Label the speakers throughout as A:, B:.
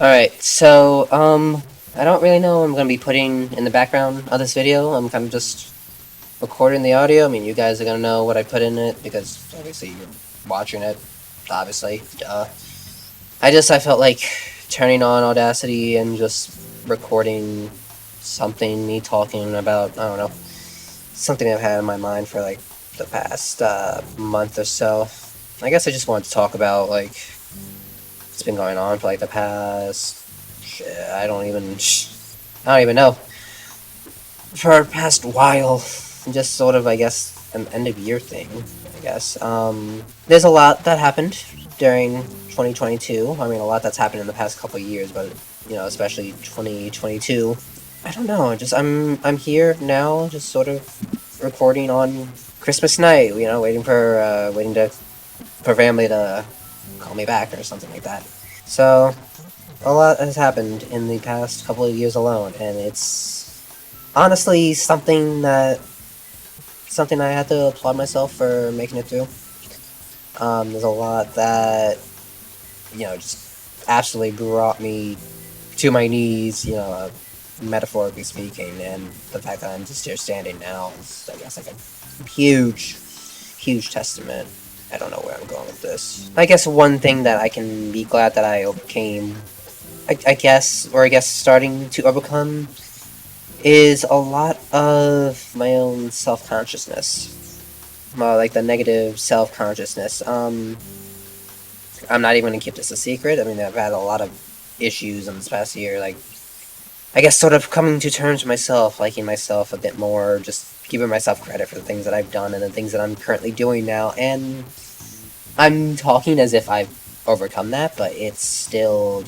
A: Alright, so, I don't really know what I'm gonna be putting in the background of this video. I'm kind of just recording the audio. I mean, you guys are gonna know what I put in it, because obviously you're watching it, obviously, duh. I felt like turning on Audacity and just recording something, me talking about, I don't know, something I've had in my mind for, like, the past, month or so. I guess I just wanted to talk about, like, it's been going on for like the past. Shit, I don't even know. For the past while, just sort of, I guess, an end of year thing. I guess. There's a lot that happened during 2022. I mean, a lot that's happened in the past couple of years, but especially 2022. I don't know. I'm here now, just sort of recording on Christmas night. Waiting for family to call me back or something like that. So, a lot has happened in the past couple of years alone, and it's honestly something I had to applaud myself for making it through. There's a lot that just absolutely brought me to my knees, metaphorically speaking, and the fact that I'm just here standing now is, I guess, like a huge testament. I don't know where I'm going with this. I guess one thing that I can be glad that I overcame, I guess starting to overcome, is a lot of my own self-consciousness. Like the negative self-consciousness. I'm not even gonna keep this a secret. I mean, I've had a lot of issues in this past year, like, I guess sort of coming to terms with myself, liking myself a bit more, just giving myself credit for the things that I've done and the things that I'm currently doing now, and I'm talking as if I've overcome that, but it's still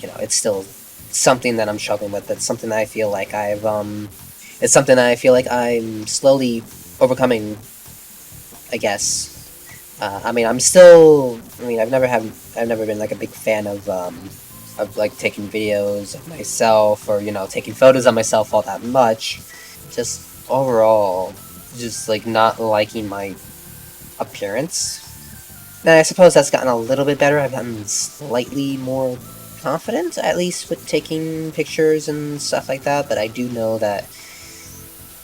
A: something that I'm struggling with. It's something that I feel like it's something that I feel like I'm slowly overcoming, I guess. I've never been like a big fan of like taking videos of myself or taking photos of myself all that much. Just overall, just like not liking my appearance. And I suppose that's gotten a little bit better. I've gotten slightly more confident, at least with taking pictures and stuff like that, but I do know that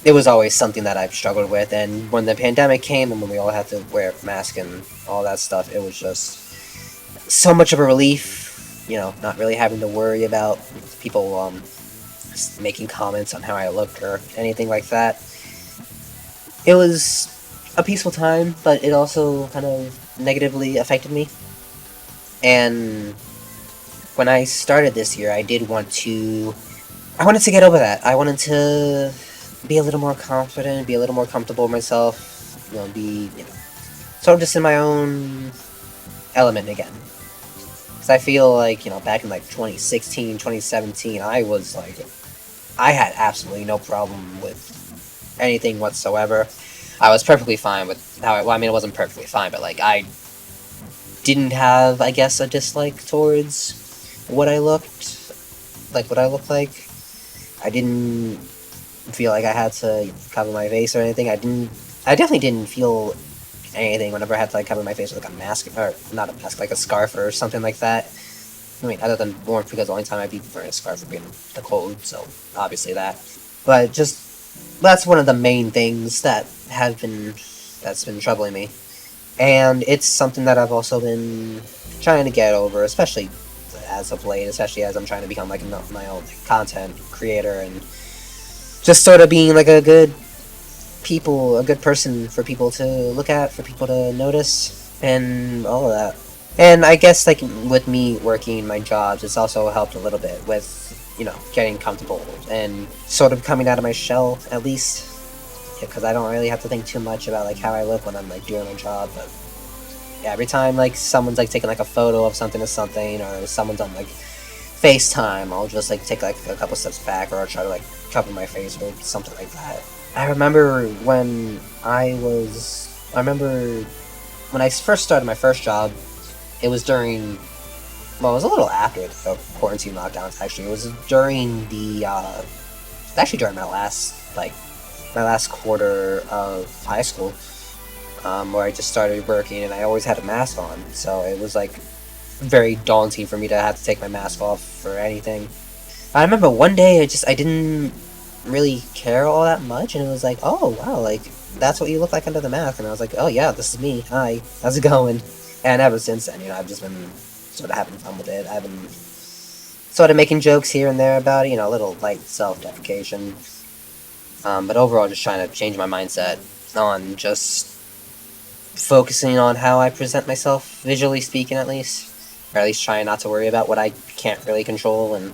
A: it was always something that I've struggled with, and when the pandemic came and when we all had to wear masks and all that stuff, it was just so much of a relief, not really having to worry about people making comments on how I looked or anything like that. It was a peaceful time, but it also kind of negatively affected me. And when I started this year, I wanted to get over that. I wanted to be a little more confident, be a little more comfortable with myself, sort of just in my own element again. Because I feel like, back in like 2016, 2017, I had absolutely no problem with anything whatsoever. I was perfectly fine with it wasn't perfectly fine, but like, I didn't have, I guess, a dislike towards what I looked like. I didn't feel like I had to cover my face or anything. I definitely didn't feel anything whenever I had to like cover my face with like a mask, or not a mask, like a scarf or something like that. I mean, other than more because the only time I'd be wearing a scarf would be in the cold, so obviously that. But just that's one of the main things that's been troubling me, and it's something that I've also been trying to get over, especially as of late, especially as I'm trying to become like my own content creator and just sort of being like a good person for people to look at, for people to notice, and all of that. And I guess like with me working my jobs, it's also helped a little bit with getting comfortable and sort of coming out of my shell, at least, because I don't really have to think too much about like how I look when I'm like doing my job. But yeah, every time like someone's like taking like a photo of something or something, or someone's on like FaceTime, I'll just like take like a couple steps back, or I'll try to like cover my face or something like that. I remember when I first started my first job, it was during, well, it was a little after the quarantine lockdowns, actually. It was actually during my last quarter of high school, where I just started working, and I always had a mask on, so it was like very daunting for me to have to take my mask off for anything. I remember one day I didn't really care all that much, and it was like, oh wow, like that's what you look like under the mask, and I was like, oh yeah, this is me. Hi, how's it going? And ever since then, I've just been sort of having fun with it. I've been sort of making jokes here and there about it, a little light self-deprecation. But overall, just trying to change my mindset on just focusing on how I present myself, visually speaking at least. Or at least trying not to worry about what I can't really control and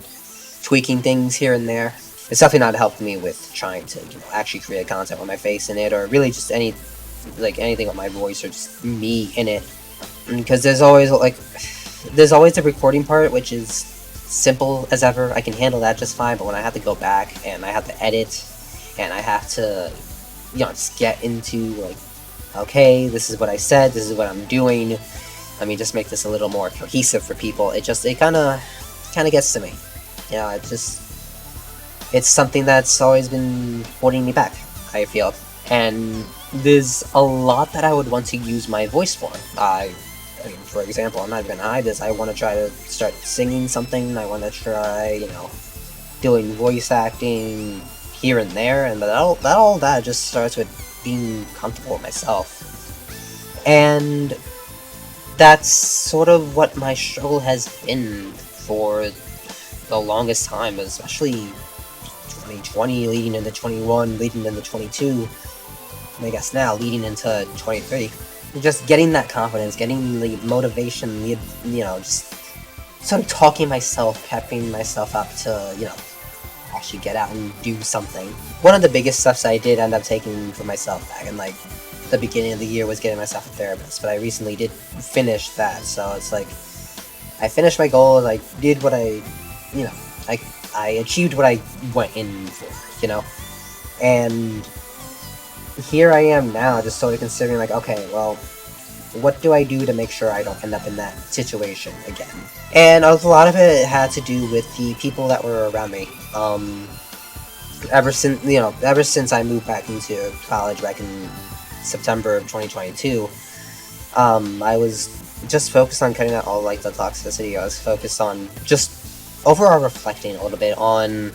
A: tweaking things here and there. It's definitely not helping me with trying to, actually create content with my face in it, or really just anything with my voice, or just me in it. Because there's always the recording part, which is simple as ever. I can handle that just fine, but when I have to go back and I have to edit and I have to, just get into okay, this is what I said, this is what I'm doing. Let me just make this a little more cohesive for people. It kind of gets to me. It's something that's always been holding me back, I feel. And there's a lot that I would want to use my voice for. For example, I'm not even gonna hide this. I want to try to start singing something. I want to try, doing voice acting here and there, and all that just starts with being comfortable with myself. And that's sort of what my struggle has been for the longest time, especially 2020, leading into 21, leading into 22, and I guess now leading into 23. Just getting that confidence, getting the motivation, just sort of talking myself, pepping myself up to, actually get out and do something. One of the biggest steps I did end up taking for myself back in, the beginning of the year was getting myself a therapist, but I recently did finish that, so it's like, I finished my goals, I did what I achieved what I went in for, and here I am now, just sort of considering, okay, well, what do I do to make sure I don't end up in that situation again? And a lot of it had to do with the people that were around me. Ever since I moved back into college back in September of 2022, I was just focused on cutting out all the toxicity. I was focused on just overall reflecting a little bit on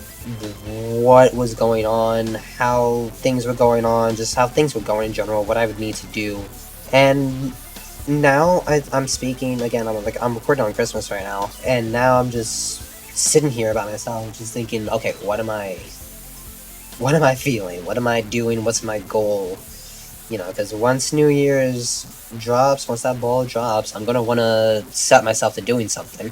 A: what was going on, how things were going on, just how things were going in general, what I would need to do. And now I'm speaking again. I'm recording on Christmas right now, and now I'm just sitting here by myself, just thinking, okay, what am I feeling? What am I doing? What's my goal? Because once New Year's drops, once that ball drops, I'm gonna want to set myself to doing something.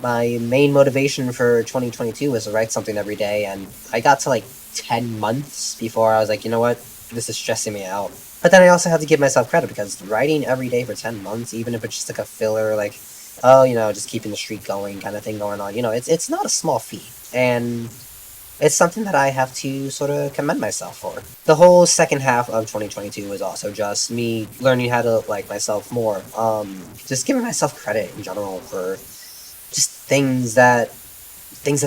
A: My main motivation for 2022 was to write something every day, and I got to 10 months before I was like, you know what, this is stressing me out. But then I also have to give myself credit, because writing every day for 10 months, even if it's just a filler, just keeping the streak going kind of thing going on, it's not a small feat. And it's something that I have to sort of commend myself for. The whole second half of 2022 was also just me learning how to like myself more. Just giving myself credit in general for just things that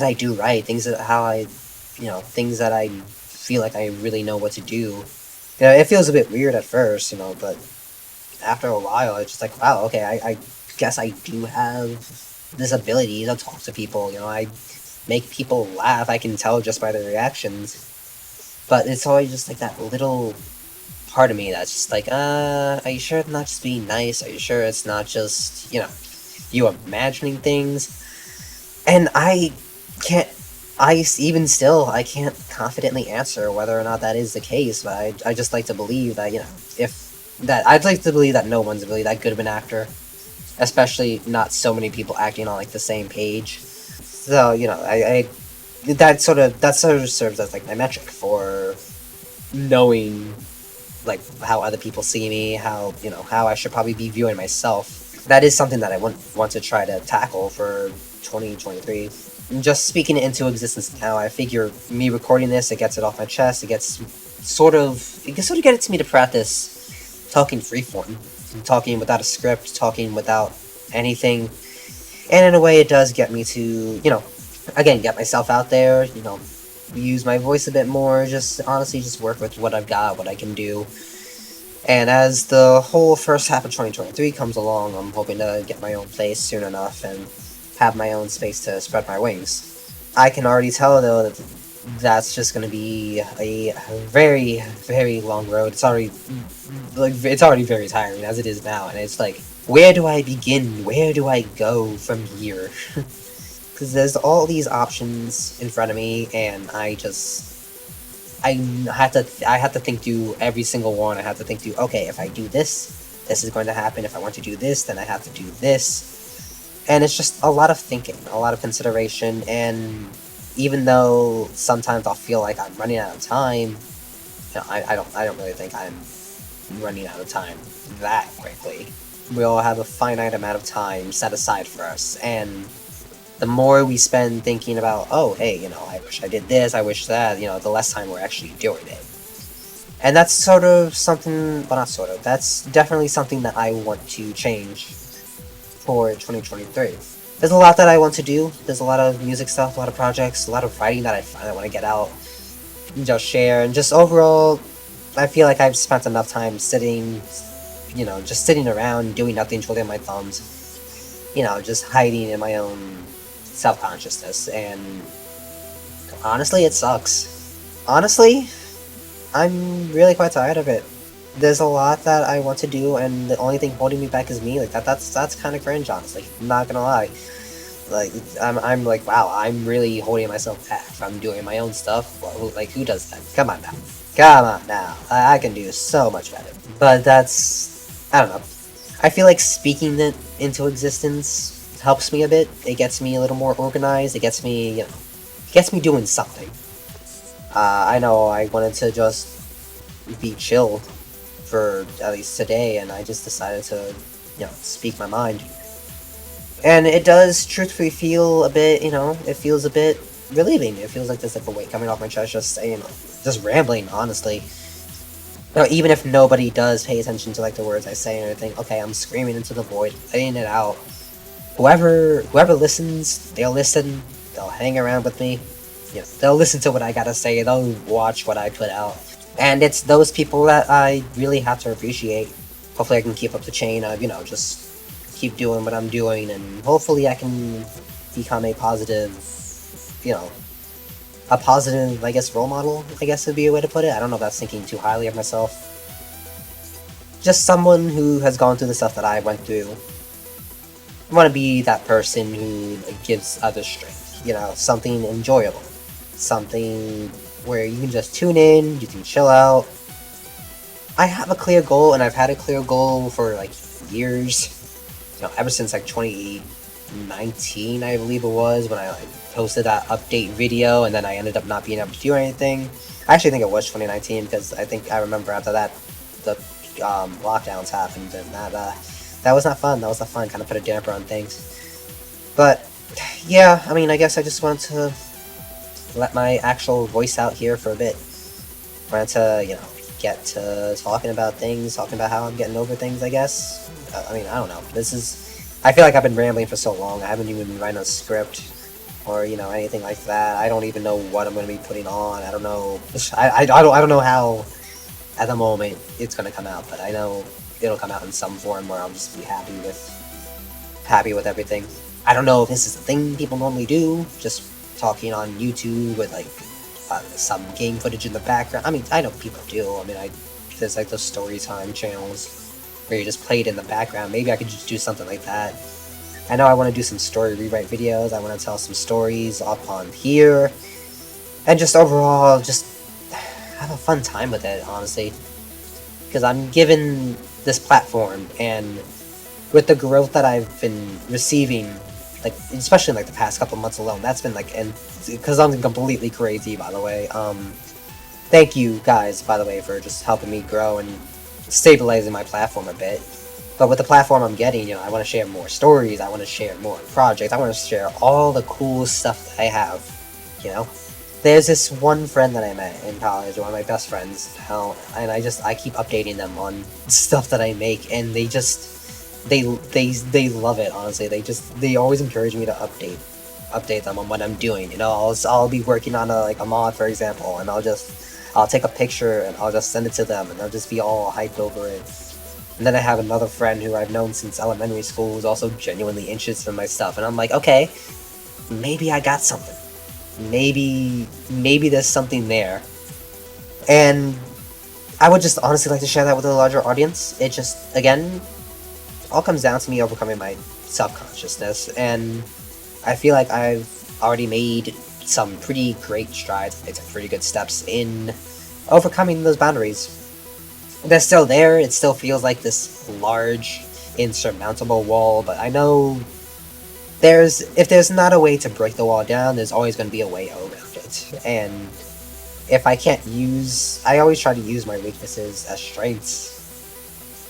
A: I do right, things that things that I feel like I really know what to do. It feels a bit weird at first, but after a while, it's just like, wow, okay, I guess I do have this ability to talk to people. I make people laugh. I can tell just by their reactions. But it's always just that little part of me that's just are you sure it's not just being nice? Are you sure it's not just, you imagining things? And I can't confidently answer whether or not that is the case, but I just like to believe that, I'd like to believe that no one's really that good of an actor, especially not so many people acting on the same page. So, that sort of serves as my metric for knowing how other people see me, how I should probably be viewing myself. That is something that I want to try to tackle for 2023. Just speaking it into existence now, I figure me recording this, it gets it off my chest, it sort of gets me to practice talking freeform, talking without a script, talking without anything. And in a way, it does get me to, again, get myself out there, use my voice a bit more, just honestly just work with what I've got, what I can do. And as the whole first half of 2023 comes along, I'm hoping to get my own place soon enough and have my own space to spread my wings. I can already tell though that that's just going to be a very, very long road. It's already very tiring as it is now, and it's like, where do I begin? Where do I go from here? Because there's all these options in front of me, and I have to think through every single one. I have to think through, okay, if I do this, this is going to happen. If I want to do this, then I have to do this. And it's just a lot of thinking, a lot of consideration, and even though sometimes I'll feel like I'm running out of time, I don't really think I'm running out of time that quickly. We all have a finite amount of time set aside for us, and the more we spend thinking about, oh, hey, I wish I did this, I wish that, the less time we're actually doing it. And that's sort of something, well, not sort of, that's definitely something that I want to change for 2023. There's a lot that I want to do. There's a lot of music stuff, a lot of projects, a lot of writing that I finally want to get out and just share. And just overall, I feel like I've spent enough time sitting, just sitting around, doing nothing, twiddling my thumbs, just hiding in my own self-consciousness. And honestly, it sucks. Honestly, I'm really quite tired of it. There's a lot that I want to do, and the only thing holding me back is me. Like that's kind of cringe, honestly. I'm not gonna lie. Like I'm like, wow, I'm really holding myself back. If I'm doing my own stuff, well, who does that? Come on now, come on now. I can do so much better. But I don't know. I feel like speaking it into existence helps me a bit. It gets me a little more organized. It gets me, gets me doing something. I know I wanted to just be chill for at least today, and I just decided to, speak my mind. And it does truthfully feel a bit, it feels a bit relieving. It feels like there's like a weight coming off my chest, just saying, just rambling, honestly. Even if nobody does pay attention to like the words I say or anything, okay, I'm screaming into the void, letting it out. Whoever listens, they'll listen, they'll hang around with me, they'll listen to what I gotta say, they'll watch what I put out. And it's those people that I really have to appreciate. Hopefully I can keep up the chain of, just keep doing what I'm doing, and hopefully I can become a positive, I guess, role model, I guess would be a way to put it. I don't know if that's thinking too highly of myself. Just someone who has gone through the stuff that I went through. I want to be that person who gives others strength, something enjoyable. Something where you can just tune in, you can chill out. I have a clear goal, and I've had a clear goal for like years. Ever since like 2019, I believe it was, when I posted that update video, and then I ended up not being able to do anything. I actually think it was 2019, because I think I remember after that, the lockdowns happened, and that was not fun. That was not fun. Kind of put a damper on things. But yeah, I mean, I guess I just wanted to let my actual voice out here for a bit. Wanted to, get to talking about things, talking about how I'm getting over things, I guess. I mean, I don't know. I feel like I've been rambling for so long. I haven't even been writing a script or, anything like that. I don't even know what I'm going to be putting on. I don't know. I don't know how at the moment it's going to come out, but I know it'll come out in some form where I'll just be happy with everything. I don't know if this is a thing people normally do, just talking on YouTube with like some game footage in the background. I mean, I know people do. I mean, there's like those story time channels where you just play it in the background. Maybe I could just do something like that. I know I want to do some story rewrite videos. I want to tell some stories up on here, and just overall just have a fun time with it, honestly, because I'm given this platform, and with the growth that I've been receiving, like especially in like the past couple months alone, that's been like, and because I'm completely crazy, by the way. Thank you guys, by the way, for just helping me grow and stabilizing my platform a bit. But with the platform I'm getting, I want to share more stories, I want to share more projects, I want to share all the cool stuff that I have, There's this one friend that I met in college, one of my best friends, and I keep updating them on stuff that I make, and they love it, honestly. They always encourage me to update them on what I'm doing. I'll be working on a mod, for example, and I'll take a picture and I'll just send it to them, and they'll just be all hyped over it. And then I have another friend who I've known since elementary school who's also genuinely interested in my stuff, and I'm like, okay, maybe I got something. Maybe there's something there. And I would just honestly like to share that with a larger audience. It just, again, all comes down to me overcoming my self-consciousness, and I feel like I've already made some pretty great strides, made some pretty good steps in overcoming those boundaries. They're still there, it still feels like this large, insurmountable wall, but I know if there's not a way to break the wall down, there's always going to be a way around it. And if I can't I always try to use my weaknesses as strengths.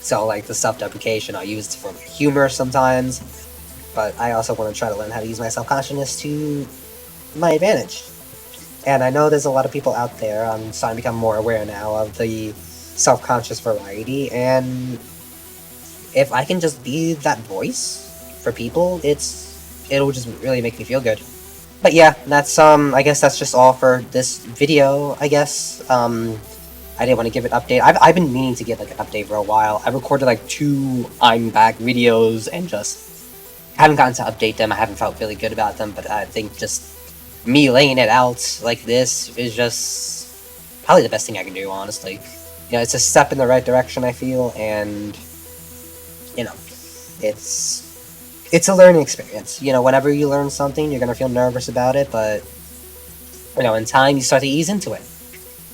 A: So, like, the self-deprecation, I'll use it for humor sometimes, but I also want to try to learn how to use my self-consciousness to my advantage. And I know there's a lot of people out there, I'm starting to become more aware now of the self-conscious variety, and if I can just be that voice for people, it'll just really make me feel good. But yeah, that's I guess that's just all for this video, I guess. I didn't want to give an update. I've been meaning to give like an update for a while. I recorded like 2 I'm back videos and just haven't gotten to update them. I haven't felt really good about them, but I think just me laying it out like this is just probably the best thing I can do, honestly. You know, it's a step in the right direction, I feel, and you know, it's a learning experience. You know, whenever you learn something, you're gonna feel nervous about it, but you know, in time you start to ease into it.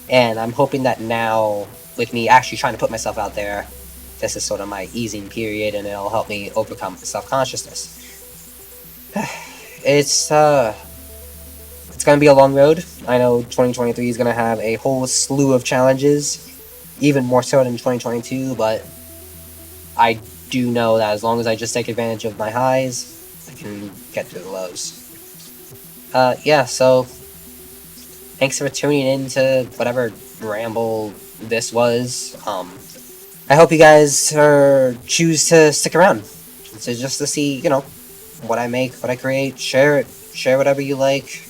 A: And I'm hoping that now, with me actually trying to put myself out there, this is sort of my easing period, and it'll help me overcome self-consciousness. It's gonna be a long road. I know 2023 is gonna have a whole slew of challenges, even more so than 2022, but I do know that as long as I just take advantage of my highs, I can get through the lows. Yeah, so thanks for tuning in to whatever ramble this was. I hope you guys choose to stick around, just to see, you know, what I make, what I create, share it, share whatever you like,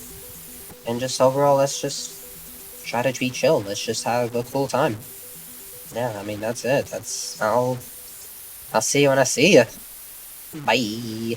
A: and just overall, let's just try to be chill. Let's just have a cool time. Yeah, I mean, that's it. I'll see you when I see you. Bye.